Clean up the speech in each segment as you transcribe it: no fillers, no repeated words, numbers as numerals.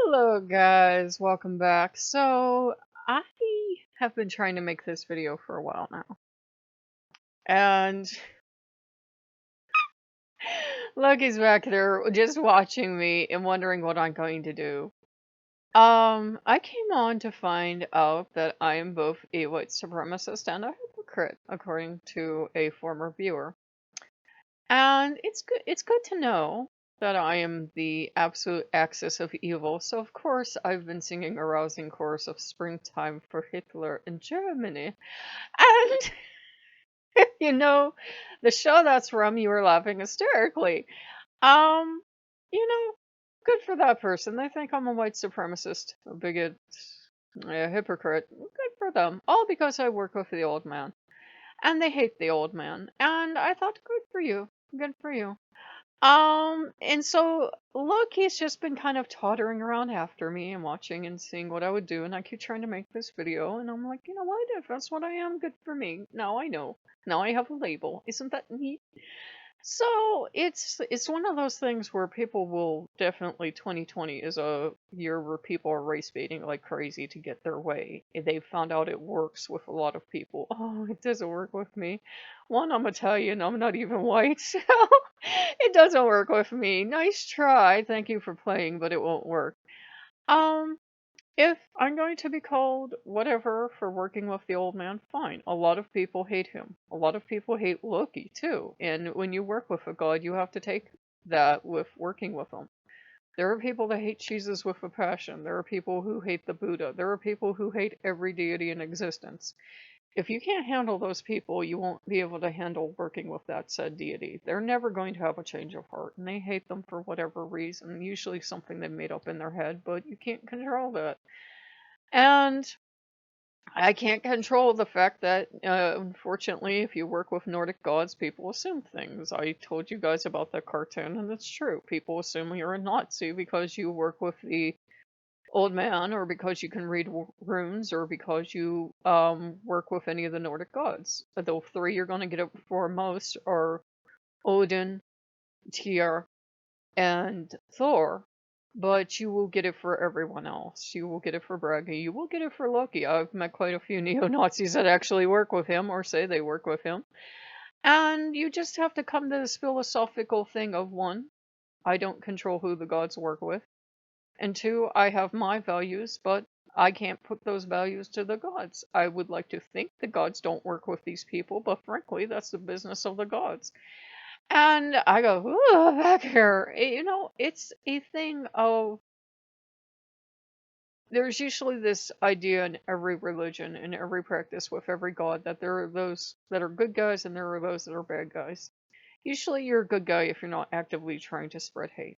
Hello guys, welcome back. So I have been trying to make this video for a while now. And Loki's back there just watching me and wondering what I'm going to do. I came on to find out that I am both a white supremacist and a hypocrite, according to a former viewer. And it's good to know that I am the absolute axis of evil. So of course I've been singing a rousing chorus of Springtime for Hitler in Germany. And you know, the show that's from, you were laughing hysterically. Um, good for that person. They think I'm a white supremacist, a bigot, a hypocrite. Good for them. All because I work with the old man. And they hate the old man. And I thought, good for you. Good for you. And so Loki's just been kind of tottering around after me and watching and seeing what I would do, and I keep trying to make this video, and I'm like, you know what? If that's what I am, good for me. Now I know. Now I have a label. Isn't that neat? So it's one of those things where people will definitely 2020 is a year where people are race baiting like crazy to get their way. They found out it works with a lot of people. Oh, it doesn't work with me. One, I'm Italian, I'm not even white, so it doesn't work with me. Nice try. Thank you for playing, but it won't work. Um if I'm going to be called whatever for working with the old man, fine. A lot of people hate him. A lot of people hate Loki too. And when you work with a god, you have to take that with working with him. There are people that hate Jesus with a passion. There are people who hate the Buddha. There are people who hate every deity in existence. If you can't handle those people, you won't be able to handle working with that said deity. They're never going to have a change of heart, and they hate them for whatever reason, usually something they made up in their head, but you can't control that. And I can't control the fact that, unfortunately, if you work with Nordic gods, people assume things. I told you guys about that cartoon, and it's true. People assume you're a Nazi because you work with the old man, or because you can read runes, or because you work with any of the Nordic gods. The three you're going to get it for most are Odin, Tyr, and Thor, but you will get it for everyone else. You will get it for Bragi. You will get it for Loki. I've met quite a few neo-Nazis that actually work with him or say they work with him. And you just have to come to this philosophical thing of one, I don't control who the gods work with. And two, I have my values, but I can't put those values to the gods. I would like to think the gods don't work with these people, but frankly, that's the business of the gods. And I go, ooh, back here. It's a thing of there's usually this idea in every religion, in every practice, with every god, that there are those that are good guys and there are those that are bad guys. Usually you're a good guy if you're not actively trying to spread hate.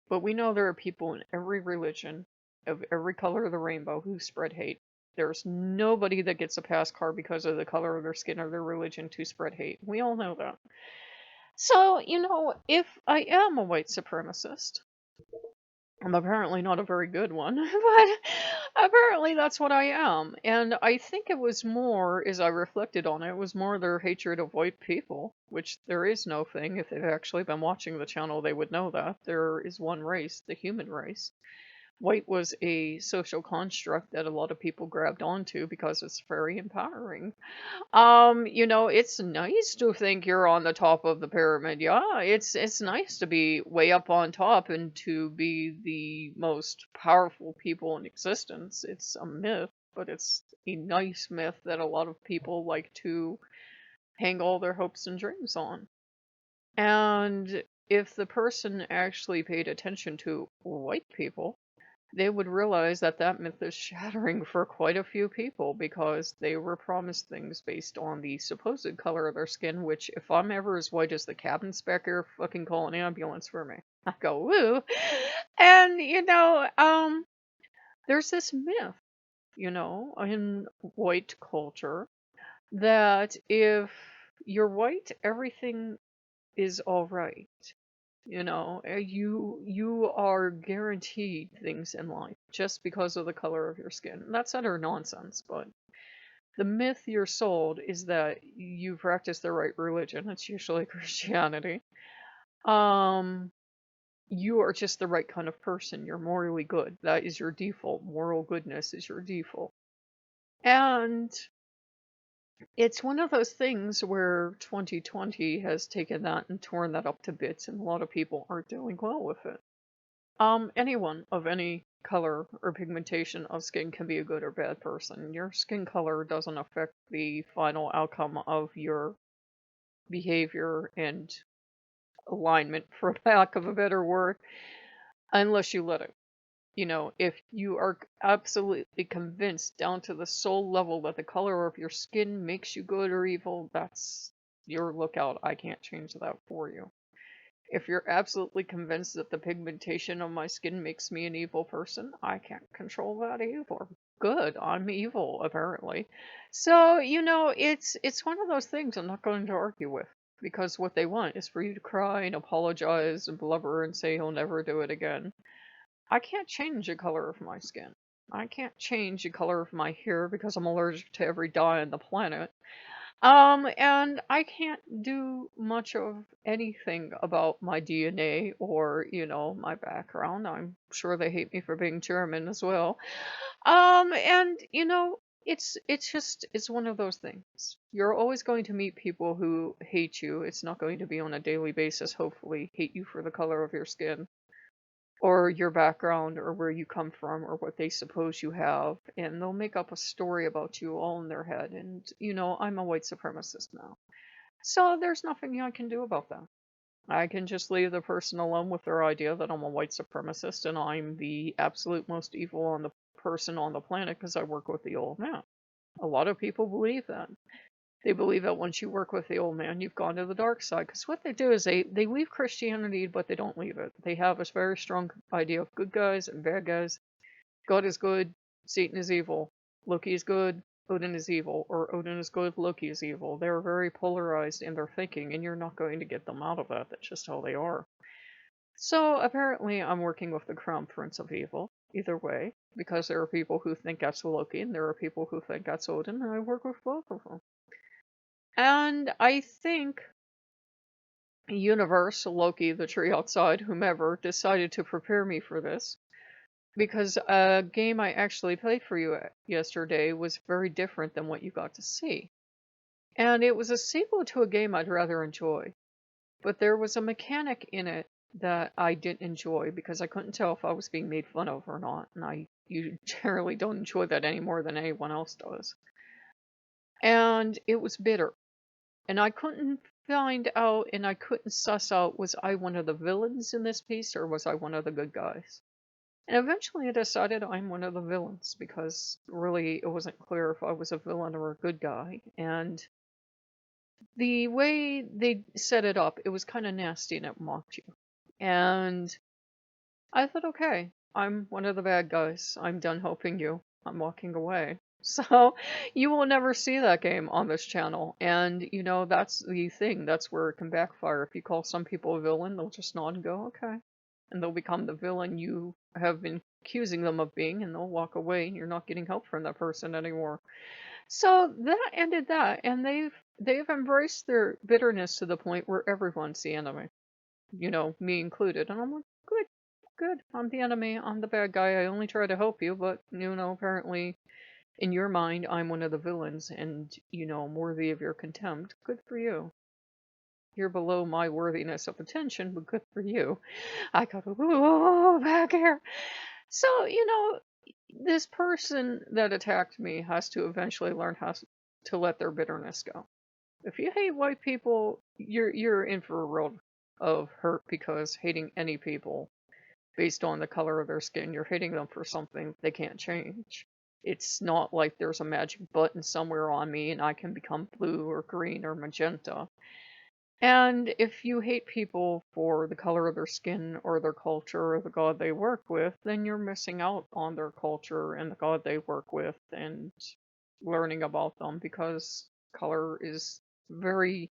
But we know there are people in every religion, of every color of the rainbow, who spread hate. There's nobody that gets a pass card because of the color of their skin or their religion to spread hate. We all know that. So, if I am a white supremacist, I'm apparently not a very good one, but apparently that's what I am. And I think it was more, as I reflected on it, was more their hatred of white people, which there is no thing. If they've actually been watching the channel, they would know that. There is one race, the human race. White was a social construct that a lot of people grabbed onto because it's very empowering. It's nice to think you're on the top of the pyramid. Yeah, it's nice to be way up on top and to be the most powerful people in existence. It's a myth, but it's a nice myth that a lot of people like to hang all their hopes and dreams on. And if the person actually paid attention to white people, they would realize that that myth is shattering for quite a few people, because they were promised things based on the supposed color of their skin, which, if I'm ever as white as the cabin's back here, fucking call an ambulance for me. I go, woo. And, there's this myth, in white culture, that if you're white, everything is all right. You are guaranteed things in life just because of the color of your skin. That's utter nonsense, but the myth you're sold is that you practice the right religion. It's usually Christianity. Um, You are just the right kind of person. You're morally good. That is your default. Moral goodness is your default. And it's one of those things where 2020 has taken that and torn that up to bits, and a lot of people aren't doing well with it. Anyone of any color or pigmentation of skin can be a good or bad person. Your skin color doesn't affect the final outcome of your behavior and alignment, for lack of a better word, unless you let it. If you are absolutely convinced down to the soul level that the color of your skin makes you good or evil, that's your lookout. I can't change that for you. If you're absolutely convinced that the pigmentation of my skin makes me an evil person, I can't control that either. Good, I'm evil, apparently. So, it's one of those things I'm not going to argue with. Because what they want is for you to cry and apologize and blubber and say he'll never do it again. I can't change the color of my skin. I can't change the color of my hair because I'm allergic to every dye on the planet. And I can't do much of anything about my DNA or, my background. I'm sure they hate me for being German as well. And it's one of those things. You're always going to meet people who hate you. It's not going to be on a daily basis, hopefully, hate you for the color of your skin or your background or where you come from or what they suppose you have, and they'll make up a story about you all in their head. And I'm a white supremacist now, so there's nothing I can do about that. I can just leave the person alone with their idea that I'm a white supremacist and I'm the absolute most evil on the person on the planet because I work with the old man. A lot of people believe that. They believe that once you work with the old man, you've gone to the dark side. Because what they do is they leave Christianity, but they don't leave it. They have a very strong idea of good guys and bad guys. God is good, Satan is evil. Loki is good, Odin is evil. Or Odin is good, Loki is evil. They're very polarized in their thinking, and you're not going to get them out of that. That's just how they are. So apparently I'm working with the Crown Prince of Evil, either way, because there are people who think that's Loki, and there are people who think that's Odin, and I work with both of them. And I think Universe, Loki, the tree outside, whomever, decided to prepare me for this because a game I actually played for you yesterday was very different than what you got to see. And it was a sequel to a game I'd rather enjoy. But there was a mechanic in it that I didn't enjoy because I couldn't tell if I was being made fun of or not. And you generally don't enjoy that any more than anyone else does. And it was bitter. And I couldn't find out and I couldn't suss out, was I one of the villains in this piece or was I one of the good guys? And eventually I decided I'm one of the villains because really it wasn't clear if I was a villain or a good guy. And the way they set it up, it was kind of nasty and it mocked you. And I thought, okay, I'm one of the bad guys. I'm done helping you. I'm walking away. So you will never see that game on this channel. And, that's the thing. That's where it can backfire. If you call some people a villain, they'll just nod and go, okay. And they'll become the villain you have been accusing them of being, and they'll walk away, and you're not getting help from that person anymore. So that ended that, and they've embraced their bitterness to the point where everyone's the enemy. Me included. And I'm like, good, good. I'm the enemy. I'm the bad guy. I only try to help you, but, apparently in your mind, I'm one of the villains and, I'm worthy of your contempt. Good for you. You're below my worthiness of attention, but good for you. I got back here. So, this person that attacked me has to eventually learn how to let their bitterness go. If you hate white people, you're in for a world of hurt because hating any people based on the color of their skin, you're hating them for something they can't change. It's not like there's a magic button somewhere on me and I can become blue or green or magenta. And if you hate people for the color of their skin or their culture or the god they work with, then you're missing out on their culture and the god they work with and learning about them because color is very.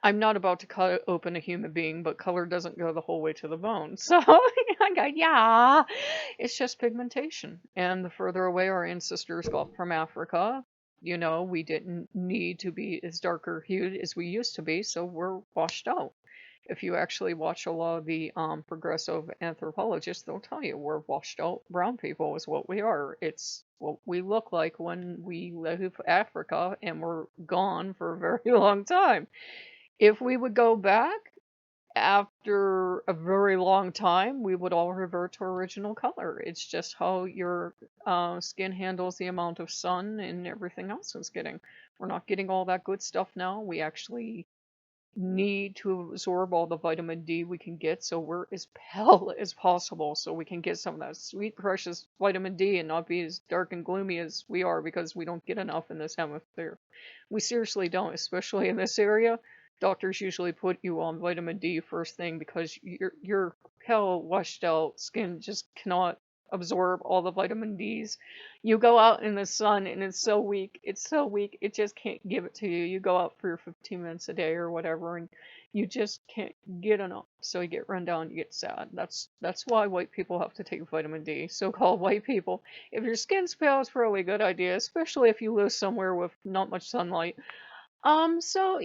I'm not about to cut open a human being, but color doesn't go the whole way to the bone. So I go, yeah, it's just pigmentation. And the further away our ancestors got from Africa, we didn't need to be as darker hued as we used to be, so we're washed out. If you actually watch a lot of the progressive anthropologists, they'll tell you we're washed out brown people is what we are. It's what we look like when we leave Africa and we're gone for a very long time. If we would go back after a very long time, we would all revert to original color. It's just how your skin handles the amount of sun and everything else is getting. We're not getting all that good stuff now. We actually need to absorb all the vitamin D we can get, so we're as pale as possible so we can get some of that sweet, precious vitamin D and not be as dark and gloomy as we are because we don't get enough in this hemisphere. We seriously don't, especially in this area. Doctors usually put you on vitamin D first thing because your pale, washed out skin just cannot absorb all the vitamin Ds. You go out in the sun and it's so weak. It's so weak. It just can't give it to you. You go out for your 15 minutes a day or whatever and you just can't get enough. So you get run down, you get sad. That's why white people have to take vitamin D. So-called white people. If your skin's pale, it's probably a good idea, especially if you live somewhere with not much sunlight. So,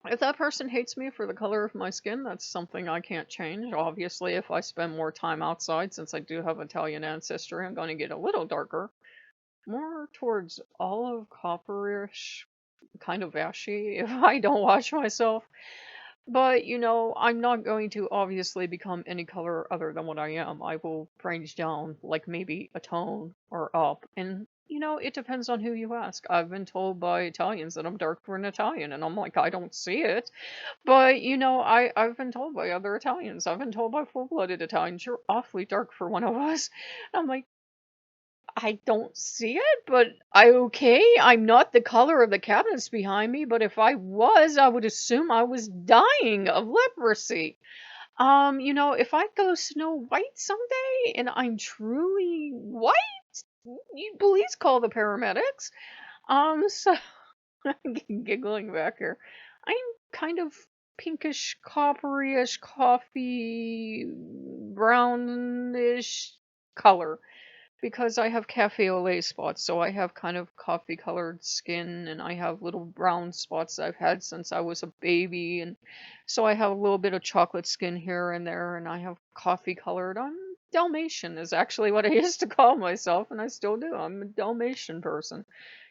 if that person hates me for the color of my skin, that's something I can't change. Obviously, if I spend more time outside, since I do have Italian ancestry, I'm going to get a little darker. More towards olive, copperish, kind of ashy if I don't wash myself. But, I'm not going to obviously become any color other than what I am. I will range down like maybe a tone or up. And, it depends on who you ask. I've been told by Italians that I'm dark for an Italian, and I'm like, I don't see it. But, I've been told by other Italians, I've been told by full-blooded Italians, you're awfully dark for one of us. I'm like, I don't see it, but I'm not the color of the cabinets behind me, but if I was, I would assume I was dying of leprosy. If I go Snow White someday and I'm truly white, you please call the paramedics. So I'm giggling back here. I'm kind of pinkish, coppery-ish, coffee, brownish color because I have cafe au lait spots, so I have kind of coffee colored skin and I have little brown spots I've had since I was a baby, and so I have a little bit of chocolate skin here and there, and I have coffee colored. I'm Dalmatian is actually what I used to call myself, and I still do. I'm a Dalmatian person.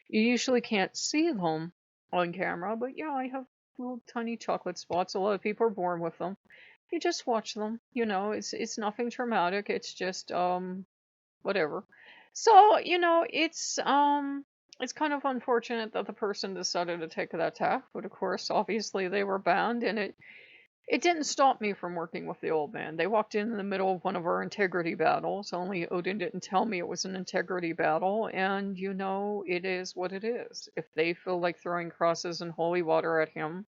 You usually can't see them on camera, but yeah, I have little tiny chocolate spots. A lot of people are born with them. You just watch them. It's nothing traumatic. It's just whatever. So, it's kind of unfortunate that the person decided to take that tack, but of course, obviously they were banned, and it didn't stop me from working with the old man. They walked in the middle of one of our integrity battles, only Odin didn't tell me it was an integrity battle, and it is what it is. If they feel like throwing crosses and holy water at him,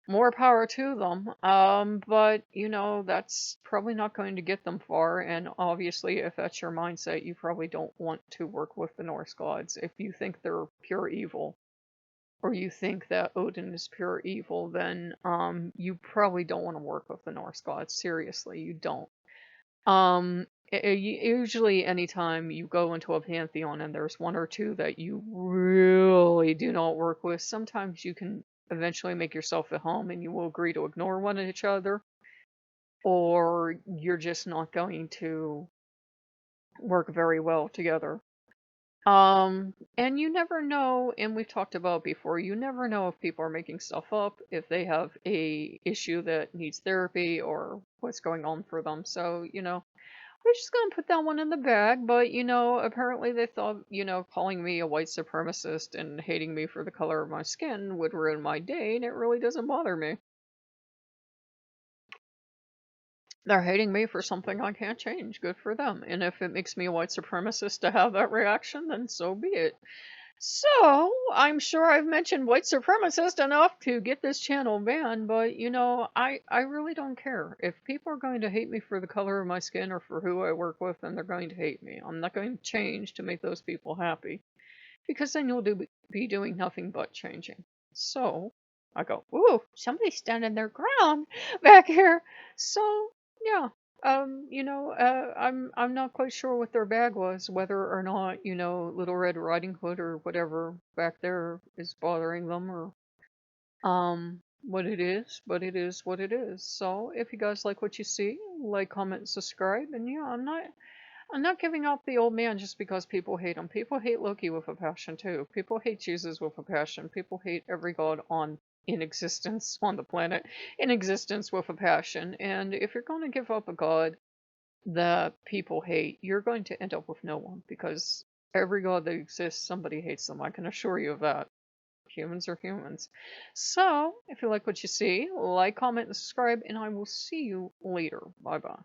more power to them. But that's probably not going to get them far. And obviously, if that's your mindset, you probably don't want to work with the Norse gods. If you think they're pure evil, or you think that Odin is pure evil, then you probably don't want to work with the Norse gods. Seriously, you don't. Usually, anytime you go into a pantheon and there's one or two that you really do not work with, sometimes you can eventually make yourself at home and you will agree to ignore one each other, or you're just not going to work very well together. And you never know, and we've talked about before, you never know if people are making stuff up, if they have a issue that needs therapy or what's going on for them. So, we're just gonna put that one in the bag, but apparently they thought, calling me a white supremacist and hating me for the color of my skin would ruin my day, and it really doesn't bother me. They're hating me for something I can't change. Good for them. And if it makes me a white supremacist to have that reaction, then so be it. So, I'm sure I've mentioned white supremacist enough to get this channel banned, but I really don't care. If people are going to hate me for the color of my skin or for who I work with, then they're going to hate me. I'm not going to change to make those people happy, because then be doing nothing but changing. So, I go, ooh, somebody's standing their ground back here. So, yeah. I'm not quite sure what their bag was, whether or not, Little Red Riding Hood or whatever back there is bothering them, or what it is, but it is what it is. So if you guys like what you see, like, comment, subscribe, and yeah, I'm not giving up the old man just because people hate him. People hate Loki with a passion too. People hate Jesus with a passion. People hate every god on in existence on the planet in existence with a passion. And if you're going to give up a god that people hate, you're going to end up with no one because every god that exists, somebody hates them. I can assure you of that. Humans are humans. So, if you like what you see, like, comment, and subscribe, and I will see you later. Bye bye.